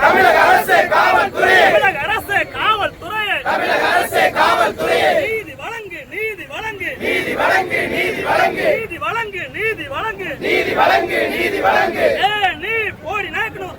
தமிழக அரசு காவல்துறையே தமிழக அரசு காவல்துறையே தமிழக அரசு காவல்துறையே நீதி வழங்கு நீதி வழங்கு நீதி வழங்கு நீதி வழங்கு நீதி வழங்கு நீதி வழங்கு நீதி வழங்கு நீதி வழங்கு நீ போடி நாயக்கனூர்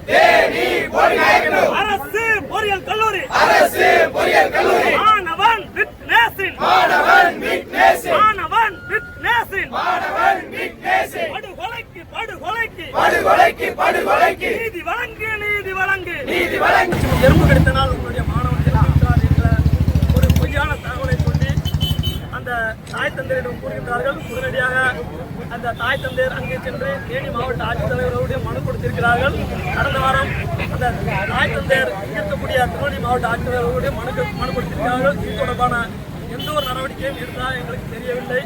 நீ போடி நாயக்கனூர் அரசு பொறியியல் கல்லூரி அரசு பொறியியல் கல்லூரி மாணவன் விக்னேஷின் மாணவன் விக்னேஷின் மாணவன் விக்னேஷின் மாணவன் விக்னேஷின் படுகொலைக்கு படுகொலைக்கு படுகொலைக்கு படுகொலைக்கு நீதி வழங்கு நீதி வழங்கு நீதி வழங்கு எறும்பு கடித்தனால் உங்களுடைய மாணவன் இறந்துவிட்டார் என்ற ஒரு பொய்யான தகவலை சொல்லி அந்த தாய் தந்தையரிடம் கூறுகின்றார்கள். உடனடியாக அந்த தாய் தந்தையர் அங்கே சென்று தேனி மாவட்ட ஆட்சித்தலைவர்களுடைய மனு கொடுத்திருக்கிறார்கள். கடந்த வாரம் அந்த தாய் தந்தையர் இருக்கக்கூடிய திருநெல்வேலி மாவட்ட ஆட்சித்தலைவர்களுடைய மனு கொடுத்திருக்கிறார்கள். இது தொடர்பான எந்த ஒரு நடவடிக்கையும் எடுத்தால் எங்களுக்கு தெரியவில்லை.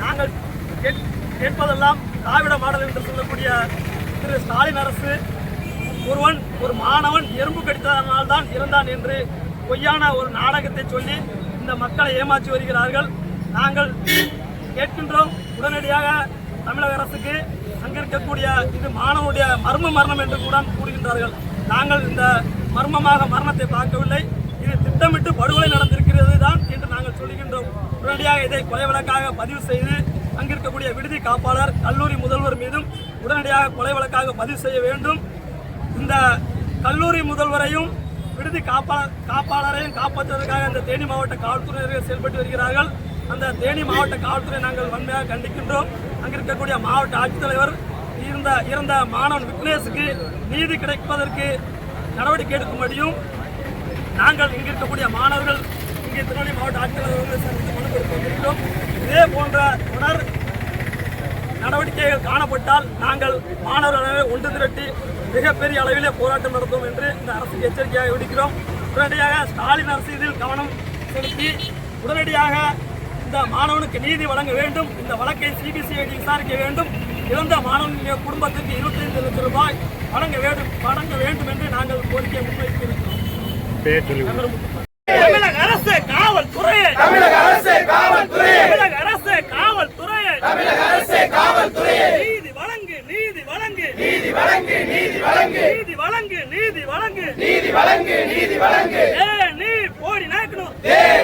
நாங்கள் கேட்பதெல்லாம் திராவிட மாடல் என்று சொல்லக்கூடிய திரு ஸ்டாலின் அரசு ஒரு மாணவன் எறும்பு கடித்ததனால்தான் இறந்தான் என்று பொய்யான ஒரு நாடகத்தை சொல்லி இந்த மக்களை ஏமாற்றி வருகிறார்கள். நாங்கள் கேட்கின்றோம், உடனடியாக தமிழக அரசுக்கு அங்கிருக்கக்கூடிய இது மாணவனுடைய மர்மம் என்று கூட கூறுகின்றார்கள். நாங்கள் இந்த மரணத்தை பார்க்கவில்லை, இது திட்டமிட்டு படுகொலை நடந்திருக்கிறது தான் என்று நாங்கள் சொல்லுகின்றோம். உடனடியாக இதை கொலை வழக்காக பதிவு செய்து அங்கிருக்கக்கூடிய விடுதி காப்பாளர் கல்லூரி முதல்வர் மீதும் உடனடியாக கொலை வழக்காக பதிவு செய்ய வேண்டும். இந்த கல்லூரி முதல்வரையும் விடுதி காப்பாளரையும் காப்பாற்றுவதற்காக இந்த தேனி மாவட்ட காவல்துறையினர் செயல்பட்டு வருகிறார்கள். அந்த தேனி மாவட்ட காவல்துறை நாங்கள் வன்மையாக கண்டிக்கின்றோம். அங்கிருக்கக்கூடிய மாவட்ட ஆட்சித்தலைவர் இறந்த மாணவன் விக்னேஷுக்கு நீதி கிடைப்பதற்கு நடவடிக்கை எடுக்கும்படியும் நாங்கள் இங்கிருக்கக்கூடிய மாணவர்கள் இங்கே திருநெல்வேலி மாவட்ட ஆட்சித்தலைவர்களை சந்தித்து மனு கொடுத்து வந்திருக்கிறோம். இதே போன்ற தொடர் நடவடிக்கைகள் காணப்பட்டால் நாங்கள் மாணவர்களை ஒன்று திரட்டி மிகப்பெரிய அளவிலே போராட்டம் நடத்தும் என்று இந்த அரசுக்கு எச்சரிக்கையாக விடுக்கிறோம். உடனடியாக ஸ்டாலின் அரசு இதில் கவனம் செலுத்தி உடனடியாக இந்த மாணவனுக்கு நீதி வழங்க வேண்டும். இந்த வழக்கை சிபிசிஐடி விசாரிக்க வேண்டும். இறந்த மாணவனுடைய குடும்பத்திற்கு 25 லட்சம் ரூபாய் வழங்க வேண்டும் என்று நாங்கள் கோரிக்கை முன்வைத்திருக்கிறோம். தமிழக அரசு காவல்துறையே தமிழக அரசு காவல்துறையே தமிழக அரசு காவல்துறையே தமிழக அரசு காவல்துறையே நீதி வழங்கு நீதி வழங்கு நீதி வழங்கு நீதி வழங்கு நீதி வழங்கு நீதி வழங்கு நீதி வழங்கு நீதி வழங்கு நீ போடி நாயக்கனூர்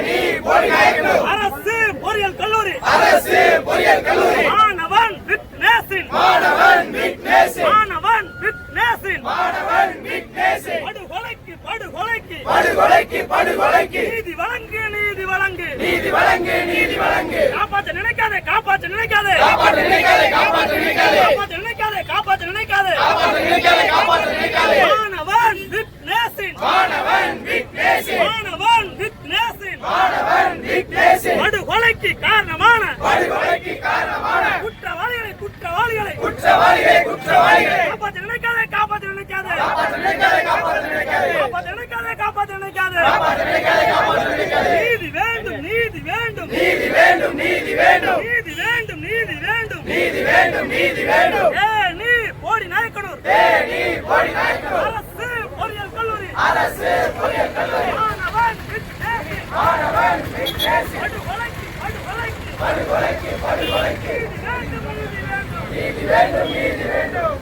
நீ போடி நாயக்கனூர் அரசு பொறியியல் கல்லூரி அரசு பொறியியல் கல்லூரி மாணவன் விக்னேஷின் மாணவன் விக்னேஷின் மாணவன் விக்னேஷின் மாணவன் விக்னேஷின் படுகொலைக்கு படுகொலைக்கு படுகொலைக்கு படுகொலைக்கு நீதி வழங்கு நீதி வழங்கு நீதி வழங்கு நீதி வழங்கு காப்பாற்ற நினைக்காதே காப்பாற்ற நினைக்காதே காப்பாற்ற நினைக்காதே காப்பாற்ற நினைக்காதே காப்பாற்ற நினைக்காதே காப்பாற்ற நினைக்காதே காப்பாற்ற நினைக்காதே காப்பாற்ற நினைக்காதே மாணவன் விக்னேஷின் மாணவன் விக்னேஷின் மாணவன் விக்னேஷின் மாணவன் விக்னேஷின் படுகொலைக்கு காரணமான குற்றவாளிகளை குற்றவாளிகளை காப்பாற்ற நினைக்காதே காப்பாற்ற நினைக்காதே காப்பாற்ற நினைக்காதே காப்பாற்ற நினைக்காதே காப்பாற்ற நினைக்காதே காப்பாற்ற நினைக்காதே காப்பாற்ற நினைக்காதே காப்பாற்ற நினைக்காதே நீதி வேண்டும் நீதி வேண்டும் நீதி வேண்டும் நீதி வேண்டும் நீதி வேண்டும் நீதி வேண்டும் நீதி வேண்டும் நீதி வேண்டும் நீ போடி நாயக்கனூர் நீ போடி நாயக்கனூர் அரசு பொறியியல் கல்லூரி அரசு பொறியியல் கல்லூரி மாணவன் விக்னேஷின் மாணவன் விக்னேஷின் படுகொலைக்கு படுகொலைக்கு படுகொலைக்கு நீதி வேண்டும் நீதி வேண்டும் நீதி வேண்டும் நீதி வேண்டும்